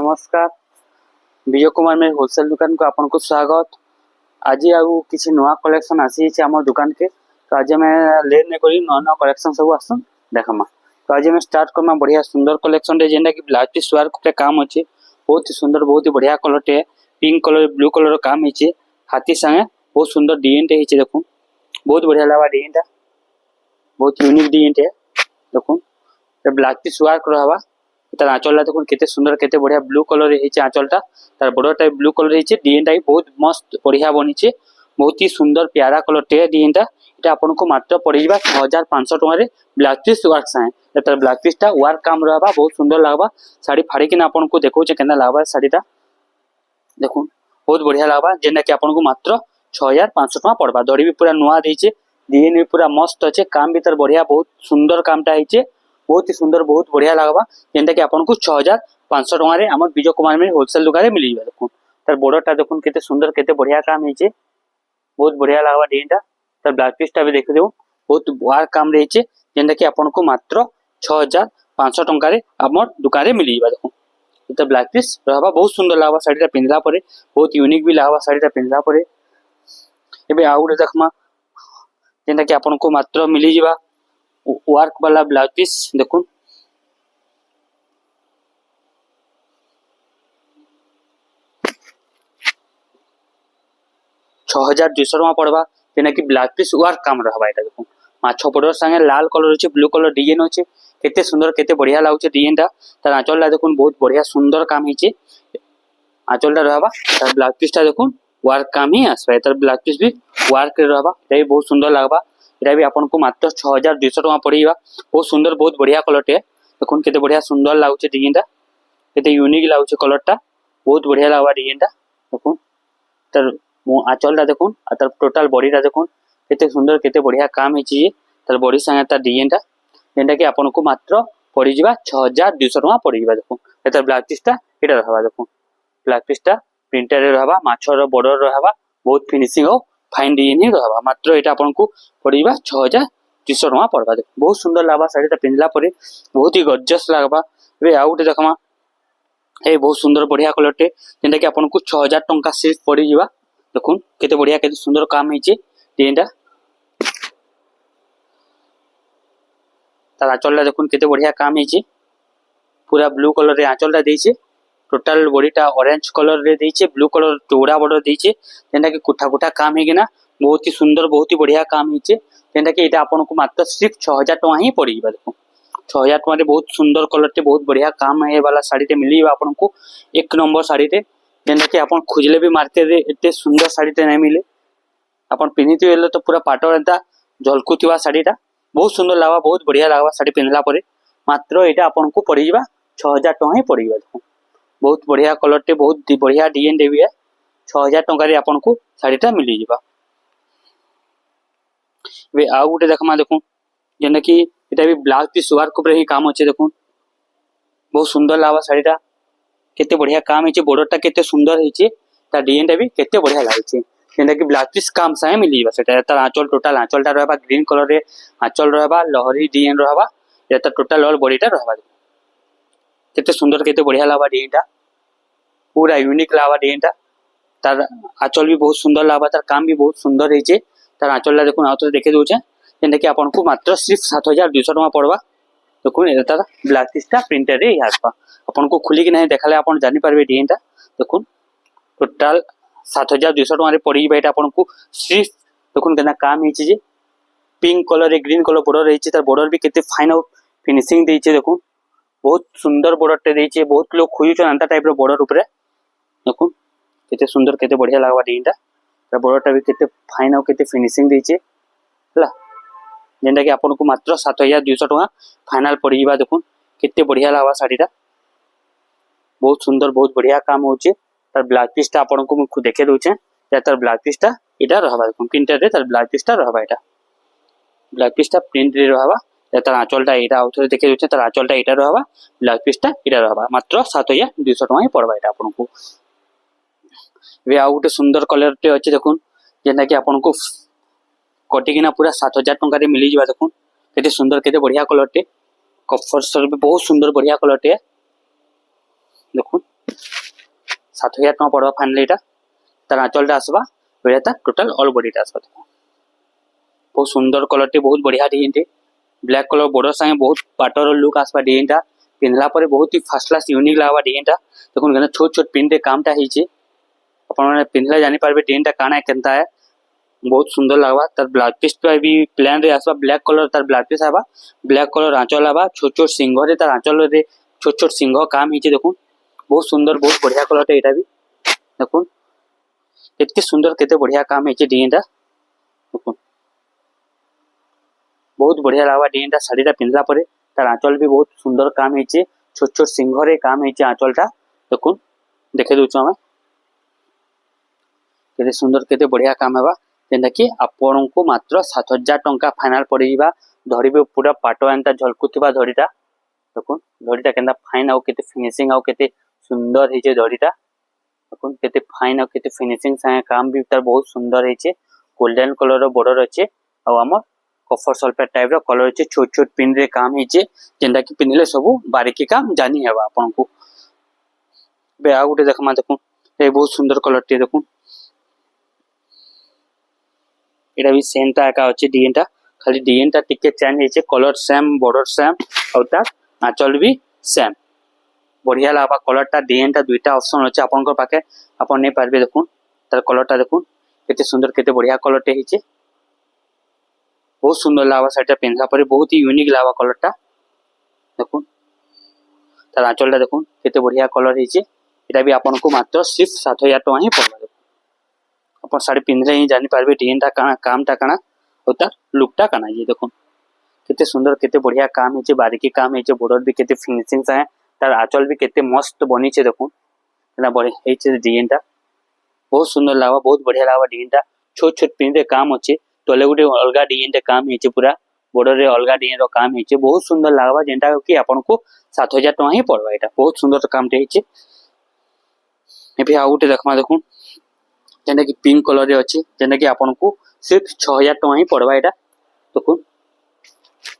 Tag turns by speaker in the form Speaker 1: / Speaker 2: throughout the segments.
Speaker 1: नमस्कार विजय कुमार मेरे होलसेल दुकान को आपन को स्वागत। आज आउ किसी नुआ कलेक्शन आसी आम दुकान के तो आज मैं लेट नहीं करी नुआ नुआ कलेक्शन सब आसन देखमा। तो आज मैं स्टार्ट करमा बढ़िया सुंदर कलेक्शन रे जेंटा कि ब्लाउज पीस वर्क पे काम अच्छे बहुत ही सुंदर बहुत ही बढ़िया कलर टे पिंक कलर ब्लू कलर काम होइछे हाथी संगे बहुत सुंदर डिजाइन टे होइछे देखो बहुत बढ़िया लगा डिजाइन टा बहुत यूनिक डिजाइन टे देखो ब्लाउज पीस वर्क रहबा तार आंचल देखो केते सुंदर केते बढ़िया ब्लू कलर हेचे आंचलटा तार बॉर्डर टाइप ब्लू कलर हेचे डिजाइन टाइप बहुत मस्त बढ़िया बनिचे बहुत ही सुंदर प्यारा कलर टे डिजाइनटा एटा आपन को मात्र पड़ीबा 6500 टका रे ब्लाउज पीस वर्क साए तार ब्लाउज पीसटा वर्क काम रहबा बहुत सुंदर लागबा साड़ी फाड़ी के आपन को देखो जे केना लागबा साड़ीटा देखो बहुत बढ़िया लागबा जेना कि आपन को मात्र 6500 टका पड़बा दड़ी भी पूरा नुआ देइचे डिजाइन भी पूरा मस्त अच्छे काम भी तार बढ़िया बहुत सुंदर कामटा हेचे बहुत ही सुंदर बहुत बढ़िया लगवा जेनटा कि आपन को 6500 टका रे हमर विजय कुमार में होलसेल दुकान रे मिलिबा देखो तार बॉर्डरटा देखो केते सुंदर केते बढ़िया काम हेचे बहुत बढ़िया लगवा डिजाइनटा तार ब्लाउज पीसटा भी देख देउ बहुत वार काम रहेचे जेनटा कि आपन को मात्र 6500 टका रे हमर दुकान रे मिलिबा देखो तार ब्लाउज पीस रहबा बहुत सुंदर लगवा साड़ीटा पिनला परे बहुत यूनिक भी लगवा साड़ीटा पिनला परे एबे आउट देखमा जेनटा कि आपन को मात्र मिली जिबा वर्क वाला ब्लाउज पीस देखो 6200 टका पड़वा जेना कि ब्लाउज पीस वर्क काम रहबा एटा देखो माछो बॉर्डर संगे लाल कलर अछि ब्लू कलर डिजाइन अछि केते सुंदर केते बढ़िया लागुचे डिजाइनटा तार आंचलटा देखो बहुत बढ़िया सुंदर काम हिचे आंचलटा रहबा तार ब्लाउज पीसटा देखो वर्क काम ही आसबा तार ब्लाउज पीस भी वर्क रहबा एटा भी बहुत सुंदर लागबा एटा भी आपन को मात्र 6200 टका पड़ीबा बहुत सुंदर बहुत बढ़िया कलर टे देखो केते बढ़िया सुंदर लागुचे डिजाइनटा केते यूनिक लागुचे कलरटा बहुत बढ़िया लागबा डिजाइनटा देखो तार आंचलटा देखो तार टोटल बॉडीटा देखो केते सुंदर केते बढ़िया काम हिची तार बॉडी संगे तार डिजाइनटा जेंटा कि आपन को मात्र पड़ी जिबा 6200 टका पड़ीबा देखो तार ब्लाउज पीसटा एटा रहबा देखो ब्लाउज पीसटा प्रिंटर रे रहबा माछर बॉर्डर रहबा बहुत फिनिशिंग हो फाइन डिजाइन ही रहबा मात्र एटा आपन को पड़ीबा 6200 टका पड़बा देखो बहुत सुंदर लागबा साड़ीटा पिनला परे बहुत ही गॉर्जियस लागबा बे आउट देखमा ए बहुत सुंदर बढ़िया कलर टे जेंटा कि आपन को 6000 टका सिर्फ पड़ी जिबा देखो केते बढ़िया केते सुंदर काम हिचे डिजाइनटा तार आंचलटा देखो केते बढ़िया काम हिचे पूरा ब्लू कलर रे आंचलटा देइछे टोटल बॉडीटा ऑरेंज कलर रे देइछे ब्लू कलर चौड़ा बॉर्डर देइछे जेंटा कि कुठा कुठा काम हेगिना बहुत ही सुंदर बहुत ही बढ़िया काम हिचे जेंटा कि एटा आपन को मात्र सिर्फ 6000 टका ही पड़ीबा देखो 6000 टका रे बहुत सुंदर कलर टे बहुत बढ़िया काम है वाला साड़ी टे मिलीबा आपन को एक नंबर साड़ी टे जेंटा कि आपन खोजले भी मार्केट रे एते सुंदर साड़ी टे नै मिले आपन पिनिति हेले तो पूरा पाटोरता झलकुतिवा साड़ीटा बहुत सुंदर लागबा बहुत बढ़िया लागबा साड़ी पिनला परे मात्र एटा आपन को पड़ीबा 6000 टका ही पड़ीबा देखो बहुत बढ़िया कलर टे बहुत बढ़िया डिजाइन देबी है 6000 टका रे आपन को साड़ीटा मिली जिबा वे आ गुटे देखमा देखो जेना कि एटा भी ब्लाउज पीस वर्क ऊपर ही काम होचे देखो बहुत सुंदर लागबा साड़ीटा केते बढ़िया काम हिचे बॉर्डरटा केते सुंदर हिचे ता डिजाइनटा भी केते बढ़िया लागिचे जेना कि ब्लाउज पीस काम साए मिली जिबा सेटा तार आंचल टोटल आंचलटा रहबा ग्रीन कलर रे आंचल रहबा लहरी डिजाइन रहबा एटा टोटल ऑल बॉडीटा रहबा केते सुंदर केते बढ़िया लागबा डिजाइनटा पूरा यूनिक लागबा डिजाइनटा तार आंचल भी बहुत सुंदर लागबा तार काम भी बहुत सुंदर हिचे तार आंचलटा देखो आउत देखे दोचे जेना कि आपन को मात्र सिर्फ 7200 टका पड़बा देखो एटा तार ब्लाउज पीसटा प्रिंटर रे आसबा आपन को खुली कि नहीं देखाले आपन जानि पारबे डिजाइनटा देखो टोटल 7200 टका रे पड़ी बेटा आपन को सिर्फ देखो केना काम हिची जे पिंक कलर रे ग्रीन कलर बॉर्डर रहिची तार बॉर्डर भी केते फाइन आउट फिनिशिंग देइचे देखो बहुत सुंदर बॉर्डर टे देइचे बहुत लोग खोजुछन अंता टाइप रो बॉर्डर ऊपर देखो केते सुंदर केते बढ़िया लागबा डिजाइनटा तार बॉर्डरटा भी केते फाइन आउट केते फिनिशिंग देइचे हला जेंटा कि आपन को मात्र 7200 टका फाइनल पड़ीबा देखो केते बढ़िया लागबा साड़ीटा बहुत सुंदर बहुत बढ़िया काम होचे तार ब्लाउज पीसटा आपन को मु देखे दोचे या तार ब्लाउज पीसटा एटा रहबा देखो प्रिंटर रे तार ब्लाउज पीसटा रहबा एटा ब्लाउज पीसटा प्रिंट रे रहबा या तार आंचलटा एटा आउथरे देखे दोचे तार आंचलटा एटा रहबा ब्लाउज पीसटा एटा रहबा मात्र 7200 टका ही पड़बा एटा आपन को वे आ गुटे सुंदर कलर टे अछि देखो जेना कि आपन को कटिकिना पूरा 7000 टका रे मिली जिबा देखो केते सुंदर केते बढ़िया कलर टे कफर सर भी बहुत सुंदर बढ़िया कलर टे देखो 7000 टका पड़वा फाइनल एटा तार आंचलटा आसबा एटा तार टोटल ऑल बॉडीटा आसबा बहुत सुंदर कलर टे बहुत बढ़िया डिजाइन टे ब्लैक कलर बॉर्डर संगे बहुत पाटर लुक आसबा डिजाइनटा पिंधला पर बहुत ही फर्स्ट क्लास यूनिक लागबा डिजाइनटा देखुन केना छोट छोट प्रिंट रे कामटा हिचे अपन माने पिंधला जानि पारबे डिजाइनटा काना केनता है बहुत सुंदर लागबा तार ब्लाउज पीस पे भी प्लेन रे आसबा ब्लैक कलर तार ब्लाउज पीस आबा ब्लैक कलर आंचल आबा छोट छोट सिंह रे तार आंचल रे छोट छोट सिंह काम हिचे देखुन बहुत सुंदर बहुत बढ़िया कलर टे एटा भी देखुन केते सुंदर केते बढ़िया काम हिचे डिजाइनटा देखुन बहुत बढ़िया लागबा डिजाइनटा साड़ीटा पिंधला परे तार आंचल भी बहुत सुंदर काम हिचे छोट छोट सिंह रे काम हिचे आंचलटा देखुन देखे दोछु हम केते सुंदर केते बढ़िया काम हेबा जेंटा कि आपन को मात्र 7000 टंका फाइनल पड़ीबा धरिबे पूरा पाटो एंता झलकुथिबा धड़ीटा देखुन धड़ीटा केंदा फाइन आउ केते फिनिशिंग आउ केते सुंदर हिचे धड़ीटा देखुन केते फाइन आउ केते फिनिशिंग साए काम भी तार बहुत सुंदर हिचे गोल्डन कलर रो बॉर्डर अछि आउ हमर कफर सल्फेट टाइप रो कलर अछि छोट छोट पिन रे काम हिचे जेंटा कि पिनले सब बारीकी काम जानी हेबा आपन को बे आ गुटे देखमा देखुन ए बहुत सुंदर कलर टे देखुन एटा भी सेम ता का अछि डिजाइनटा खाली डिजाइनटा टिके चेंज हिचे कलर सेम बॉर्डर सेम और ता आंचल भी सेम बढ़िया लागबा कलरटा डिजाइनटा दुईटा ऑप्शन अछि आपन को पाके आपन नै पारबे देखुन तार कलरटा देखुन केते सुंदर केते बढ़िया कलर टे हिचे बहुत सुंदर लागबा साइडटा पिंधला परे बहुत ही यूनिक लागबा कलरटा देखुन तार आंचलटा देखुन केते बढ़िया कलर हिचे एटा भी आपन को मात्र सिर्फ 7000 टका ही पड़बा अपन साड़ी पिंधले ही जानि पारबे डिजाइनटा काना कामटा काना होता लुकटा काना ये देखुन केते सुंदर केते बढ़िया काम हिचे बारीकी काम हिचे बॉर्डर भी केते फिनिशिंग साए तार आंचल भी केते मस्त बनी छे देखुन एना बढ़िया हिचे डिजाइनटा बहुत सुंदर लागबा बहुत बढ़िया लागबा डिजाइनटा छोट छोट पिन रे काम अछि तले गुटे अलगा डिजाइन रे काम हिचे पूरा बॉर्डर रे अलगा डिजाइन रो काम हिचे बहुत सुंदर लागबा जेंटा कि आपन को 7000 टका ही पड़बा एटा बहुत सुंदर काम टे हिचे एबे आ गुटे देखमा देखुन जेंटा कि पिंक कलर रे अछि जेंटा कि आपन को सिर्फ 6000 टका ही पड़बा एटा देखुन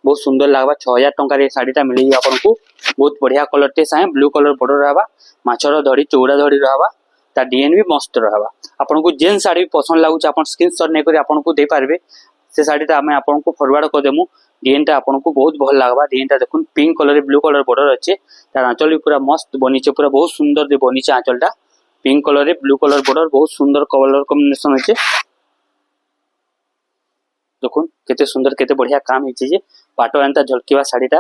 Speaker 1: बहुत सुंदर लागबा 6000 टका रे साड़ीटा मिली आपन को बहुत बढ़िया कलर टे साए ब्लू कलर बॉर्डर रहबा माछर धड़ी चौड़ा धड़ी रहबा ता डिजाइन भी मस्त रहबा आपन को जेन साड़ी पसंद लागु छ आपन स्क्रीनशॉट नै करी आपन को दे पारबे से साड़ीटा हमें आपन को फॉरवर्ड कर देमु डिजाइनटा आपन को बहुत भल लागबा डिजाइनटा देखुन पिंक कलर रे ब्लू कलर बॉर्डर अछि तार आंचल भी पूरा मस्त बनी छ पूरा बहुत सुंदर दे बनी छ आंचलटा पिंक कलर रे ब्लू कलर बॉर्डर बहुत सुंदर कलर कॉम्बिनेशन होचे देखुन केते सुंदर केते बढ़िया काम हिचे जे पाटो एंता झलकीबा साड़ीटा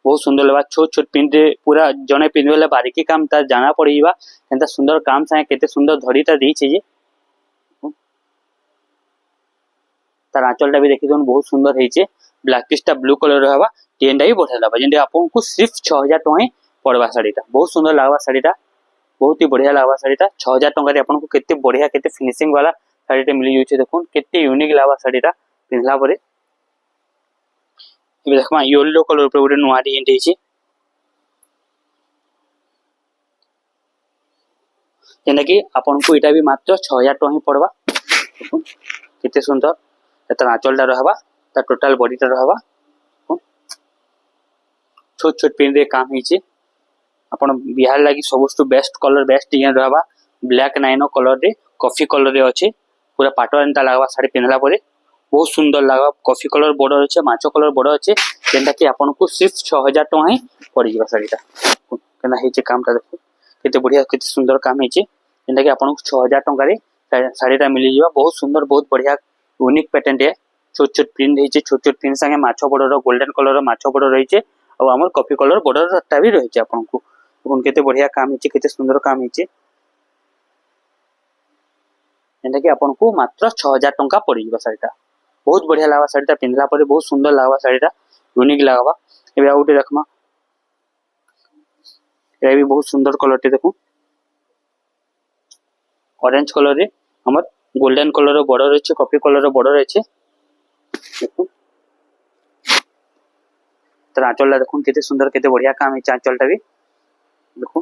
Speaker 1: बहुत सुंदर लबा छोट छोट पिन रे पूरा जने पिनवेला बारीकी काम ता जाना पड़ीबा एंता सुंदर काम साए केते सुंदर धड़ीटा देइछे जे तार आंचलटा भी देखि दोन बहुत सुंदर हिचे ब्लैक पीसटा ब्लू कलर रहबा टेंडा भी बढ़िया लबा जेंडे आपन को सिर्फ 6000 टका ही पड़बा साड़ीटा बहुत सुंदर लागबा साड़ीटा बहुत ही बढ़िया लागबा साड़ीटा 6000 टका रे आपन को केते बढ़िया केते फिनिशिंग वाला साड़ीटा मिली जाउछे देखुन केते यूनिक लागबा साड़ीटा पिनला परे एबे देखमा येलो कलर ऊपर गुटे नुवा डिजाइन देइछे जेना कि आपन को एटा भी मात्र 6000 टका ही पड़बा देखुन केते सुंदर एता आंचलटा रहबा ता टोटल बॉडीटा रहबा छोट छोट पिन रे काम हिचे अपन बिहार लागि सबसे बेस्ट कलर बेस्ट डिजाइन रहबा ब्लैक नाइनो कलर रे कॉफी कलर रे अछि पूरा पाटो एंता लागबा साड़ी पिनला परे बहुत सुंदर लागबा कॉफी कलर बॉर्डर अछि माछो कलर बॉर्डर अछि जेंटा कि आपन को सिर्फ 6000 टका ही पड़ी जिबा साड़ीटा केना हिचे कामटा देखो केते बढ़िया केते सुंदर काम हिचे जेंटा कि आपन को 6000 टका रे साड़ीटा मिली जिबा बहुत सुंदर बहुत बढ़िया यूनिक पैटर्न है छोट छोट प्रिंट हिचे छोट छोट प्रिंट संगे माछो बॉर्डर गोल्डन कलर रो माछो बॉर्डर रहिचे और हमर कॉफी कलर बॉर्डर टा भी रहिचे आपन को उन केते बढ़िया काम हिचे केते सुंदर काम हिचे जेंटा कि आपन को मात्र 6000 टका पड़ी जिबा साड़ीटा बहुत बढ़िया लागबा साड़ीटा पिनला परे बहुत सुंदर लागबा साड़ीटा यूनिक लागबा एबे आउटे देखमा ए भी बहुत सुंदर कलर टे देखो ऑरेंज कलर रे हमर गोल्डन कलर रो बॉर्डर अछि कॉफी कलर रो बॉर्डर अछि देखो तर आंचलटा देखो केते सुंदर केते बढ़िया काम है आंचलटा भी देखो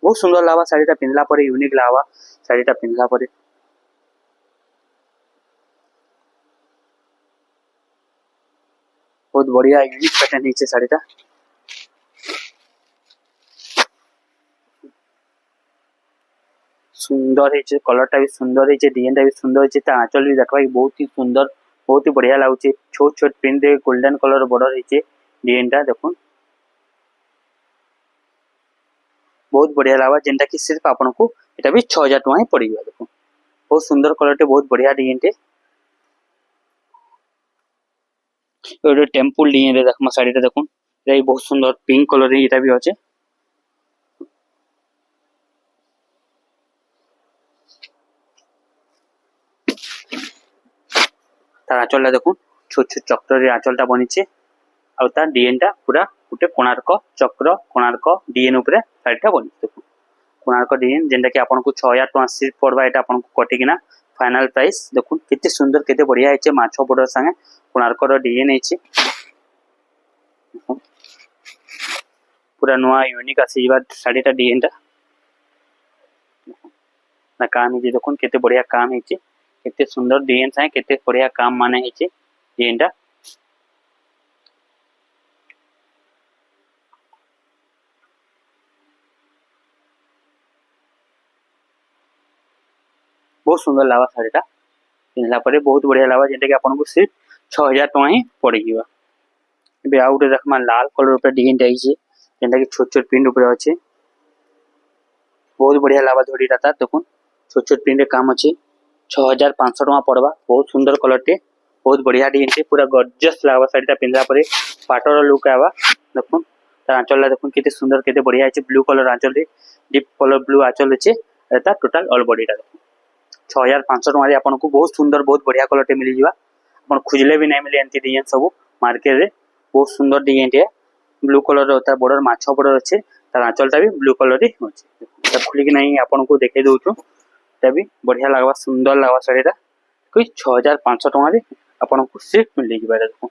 Speaker 1: बहुत सुंदर लागबा साड़ीटा पिनला परे यूनिक लागबा साड़ीटा पिनला परे बहुत बढ़िया यूनिक पैटर्न नीचे साड़ीटा सुंदर है, कलरटा भी सुंदर है, डिजाइनटा भी सुंदर है, आंचल भी देखा बहुत ही सुंदर, बहुत ही बढ़िया लगुच। छोट छोट प्रिंट गोल्डन कलर बॉर्डर है डिजाइनटा देखो बहुत बढ़िया लगा, जेनटा कि सिर्फ आपन को एटा भी 6000 टका ही पड़ेगा। देखो बहुत सुंदर कलर, बहुत बढ़िया डिजाइन टे टेम्पल डिजाइन देखमा साड़ीटा देखो ये बहुत सुंदर पिंक कलर एटा भी अच्छे। तार आंचलटा देखो छोट छोट चक्र आंचलटा बनी आउ तार डिजाइनटा पूरा गोटे कोणार्क चक्र कोणार्क डिजाइन उपरे साड़ीटा बनी। देखो कोणार्क डिजाइन जेनटा कि आपन को 6000 टका सिर्फ पड़वा, एटा आपन को कटिकिना फाइनल प्राइस। देखो केते सुंदर केते बढ़िया है, माछो बॉर्डर संगे कोणार्क रो डिजाइन है, पूरा नुआ यूनिक आसीबा साड़ीटा डिजाइनटा ना काम है। देखो केते बढ़िया काम है, केते सुंदर डिजाइन है, केते बढ़िया काम माने है डिजाइनटा। बहुत सुंदर लगा साड़ीटा पिंधला परे बहुत बढ़िया लगा, जेनटा कि आपन को सिर्फ 6000 टका ही पड़ेगी। बे आउ गोटे देखमा लाल कलर ऊपर डिजाइन आइছে, जेनटा कि छोट छोट प्रिंट ऊपर अछि, बहुत बढ़िया लगा धड़ीटा तार। देखो छोट छोट प्रिंट काम अछि, 6500 टका पड़वा। बहुत सुंदर कलर टे, बहुत बढ़िया डिजाइन टे, पूरा गॉर्जियस लगा साड़ीटा पिंधला परे पाटोर लुक आवा। देखो तार आंचलटा देखो केते सुंदर केते बढ़िया अछि, ब्लू कलर आंचल रे डीप कलर ब्लू आंचल अछि, एटा टोटल ऑल बॉडीटा देखो 6500 टका रे आपन को बहुत सुंदर बहुत बढ़िया कलर टे मिली जिवा। अपन खुजले भी नहीं मिले एंती डिजाइन सब मार्केट रे, बहुत सुंदर डिजाइन टे ब्लू कलर होता है बॉर्डर माछो बॉर्डर अच्छे, तार आंचलटा भी ब्लू कलर रे अछि। खुली कि नहीं आपन को देखे दउछु, एटा भी बढ़िया लागबा सुंदर लागबा साड़ीटा कोई 6500 टका रे आपन को सिर्फ मिली जिबा। देखो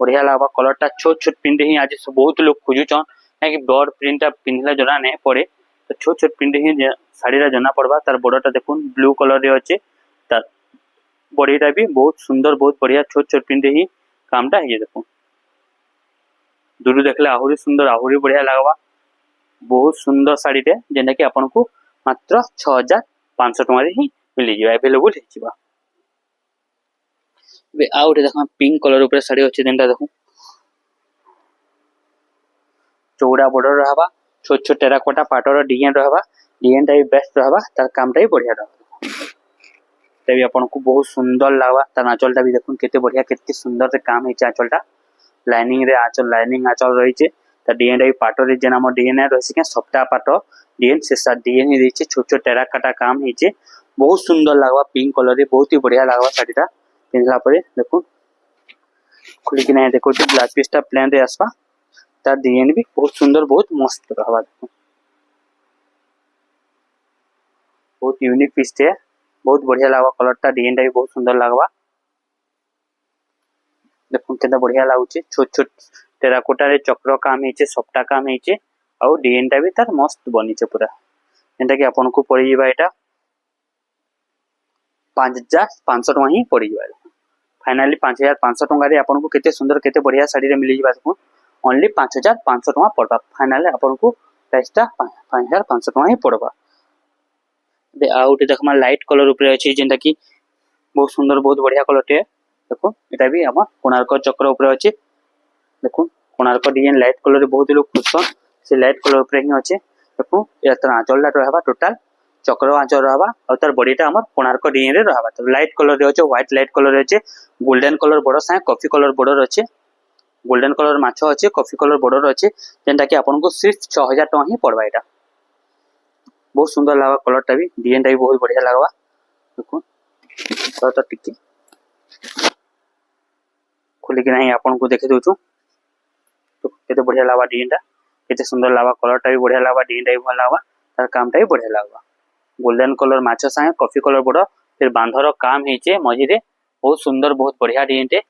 Speaker 1: बढ़िया लागबा कलरटा छोट छोट प्रिंट ही आज बहुत लोग खोजुछन कि बड़ प्रिंटटा पिनला जना नहीं पड़े, तो छोट छोट प्रिंट ही साड़ीरा जना पड़वा। तार बॉर्डरटा देखो ब्लू कलर रे अच्छे, तार बॉडीटा भी बहुत सुंदर बहुत बढ़िया छोट छोट प्रिंट ही कामटा है। देखो दूर देखले आहुरी सुंदर आहुरी बढ़िया लगवा, बहुत सुंदर साड़ीटे जेनटा कि आपन को मात्र 6500 टका रे ही मिली जिवा, अवेलेबल है जिवा। बे आउट देखा पिंक कलर ऊपर साड़ी अच्छे, जेनटा देखो चौड़ा बॉर्डर रहबा, छोट छोट टेराकोटा पाटोर डिजाइन रहबा, डिजाइनटा भी बेस्ट रहबा, तार कामटा भी बढ़िया रहबा। तभी आपन को बहुत सुंदर लागबा। तार आंचलटा भी देखो केते बढ़िया केते सुंदर से काम है आंचलटा, लाइनिंग रे आंचल लाइनिंग आंचल रही है, ता डिजाइन भी पाटो रे जेना हमर डिजाइन रही है सप्ताह पाटो डिजाइन से साथ डिजाइन ही रही है, छोट छोट टेराकोटा काम है, बहुत सुंदर लागबा पिंक कलर रे, बहुत ही बढ़िया लागबा साड़ीटा पिनला परे। देखो खुली कि नहीं देखो ब्लाउज पीसटा प्लेन रे आसबा, तार डिजाइन भी बहुत सुंदर बहुत मस्त रहबा। देखो बहुत यूनिक पीस है, बहुत बढ़िया लागबा कलरटा डिजाइनटा भी बहुत सुंदर लागबा। देखो केतना बढ़िया लागुचे, छोट छोट टेराकोटा रे चक्र काम है, सप्ता काम है, आउ डिजाइनटा भी तार मस्त बनी पूरा, जेनटा कि आपन को पड़ी जिबा एटा 5500 टका ही पड़ी जिबा। फाइनली 5500 टका रे आपन को केते सुंदर केते बढ़िया साड़ी रे मिली जिबा। देखो ओनली 5500 टका पड़बा, फाइनली आपन को प्राइसटा 5500 टका ही पड़बा। बे आउट देखमा लाइट कलर ऊपर अछि, जेनटा कि बहुत सुंदर बहुत बढ़िया कलर टे। देखो एटा भी हमर कोणार्क चक्र ऊपर अछि। देखो कोणार्क डिजाइन लाइट कलर रे बहुत लोग खुशन से लाइट कलर ऊपर ही अछि। देखो या तर आंचलटा रहबा टोटल चक्र आंचल रहबा, और तार बॉडीटा हमर कोणार्क डिजाइन रे रहबा। तो लाइट कलर रे अछि, व्हाइट लाइट कलर रे अछि, गोल्डन कलर बॉर्डर साए कॉफी कलर बॉर्डर अछि, गोल्डन कलर माछो अछि, कॉफी कलर बॉर्डर अछि, जेनटा कि आपन को सिर्फ 6000 टका ही पड़बा। एटा बहुत सुंदर लागबा कलरटा भी, डिजाइनटा भी बहुत बढ़िया लागबा। देखो तो टिके खुली कि नहीं आपन को देखे दउछु, तो केते बढ़िया लागबा डिजाइनटा, केते सुंदर लागबा कलरटा भी बढ़िया लागबा, डिजाइनटा भी भल लागबा, तार कामटा भी बढ़िया लागबा। गोल्डन कलर माछो साए कॉफी कलर बॉर्डर फिर बांधर काम हेचे मझी रे, बहुत सुंदर बहुत बढ़िया डिजाइनटे।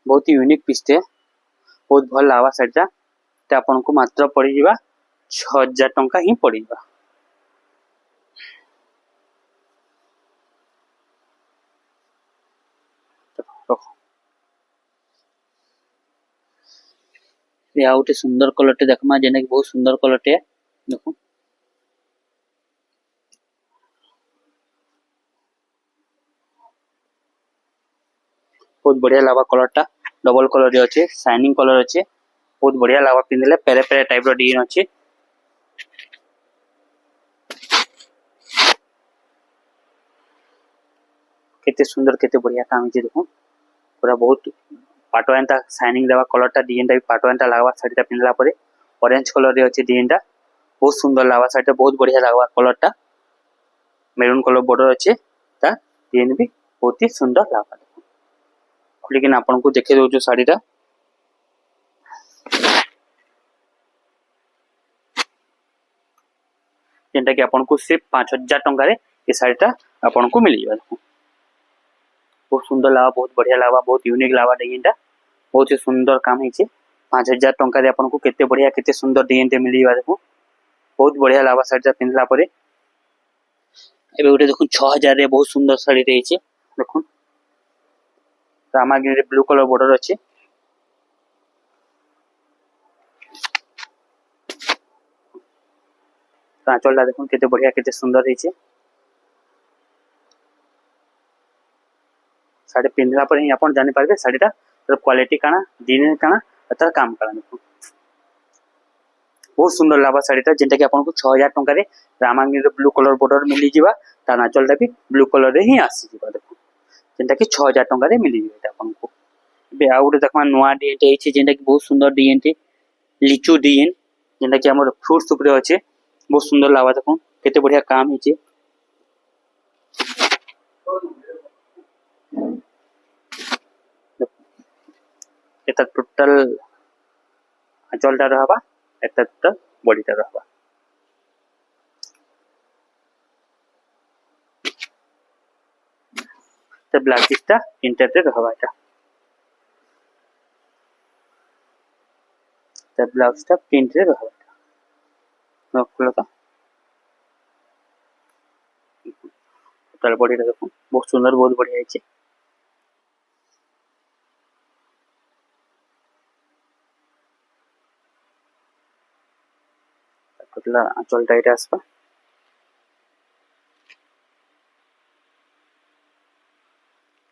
Speaker 1: बहुत ही यूनिक पीस थे, बहुत भल लागबा साड़ीटा, ते आपन को मात्र पड़ी जिबा 6000 टका ही पड़ी जिबा। या गोटे सुंदर कलर देखमा जेना कि बहुत सुंदर कलर देखो बहुत बढ़िया लगा कलर डबल कलर अच्छे शाइनिंग कलर अच्छे बहुत बढ़िया लगा पिंधले पेरे पेरे टाइप रो डिजाइन अच्छे केते सुंदर केते बढ़िया काम है देखो पूरा बहुत पाटवानटा शाइनिंग देवा कलरटा डिजाइनटा भी पाटवानटा लागवा साड़ीटा पिंधला परे ऑरेंज कलर रे अच्छे डिजाइनटा बहुत सुंदर लागवा साड़ीटा बहुत बढ़िया लागवा कलरटा मेरून कलर बॉर्डर अच्छे ता डिजाइन भी बहुत ही सुंदर लागवा खुली कि आपन को देखे दो जो साड़ीटा जेनटा कि आपन को सिर्फ 5000 टंका रे ये साड़ीटा आपन को मिल जाबा बहुत सुंदर लगा बहुत बढ़िया लगा बहुत यूनिक लगा डिजाइनटा बहुत ही सुंदर काम है 5000 टंका रे आपन को केते बढ़िया केते सुंदर डिजाइनटे मिल जाबा देखो बहुत बढ़िया लगा साड़ीटा पिंधला परे एबे उठे देखो 6000 रे बहुत सुंदर साड़ी रही छे देखो रामागिरी रे ब्लू कलर बॉर्डर अच्छे आंचलटा देखो केते बढ़िया केते सुंदर रही छे साड़ी पिंधला पर ही अपन जानि पारबे साड़ीटा तर क्वालिटी काना डिजाइन काना तर काम काना देखो बहुत सुंदर लाबा साड़ीटा जेंटा कि अपन को 6000 टंका रे रामागिरी ब्लू कलर बॉर्डर मिली जिबा ता आंचलटा भी ब्लू कलर रे ही आसी जिबा देखो जेंटा कि 6000 टंका रे मिली जिबा अपन को बे आ गुटे देखमा नोआ डिजाइन टे जेंटा कि बहुत सुंदर डिजाइन टे लिचू डिजाइन जेंटा कि हमर फ्रूट्स ऊपर अच्छे बहुत सुंदर लावा देखो केते बढ़िया काम हिचे एता टोटल आंचलटा रहबा एता टोटल बॉडीटा रहबा ते ब्लैक पीसटा इंटर रे रहबा एटा ते ब्लाउजटा प्रिंट रे रहबा एटा नखलता टोटल बॉडीटा देखो बहुत सुंदर बहुत बढ़िया हिचे टोटल आंचलटा एटा आसबा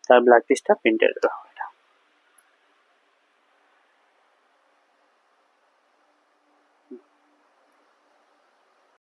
Speaker 1: तार ब्लैक पीसटा प्रिंटेड रहबा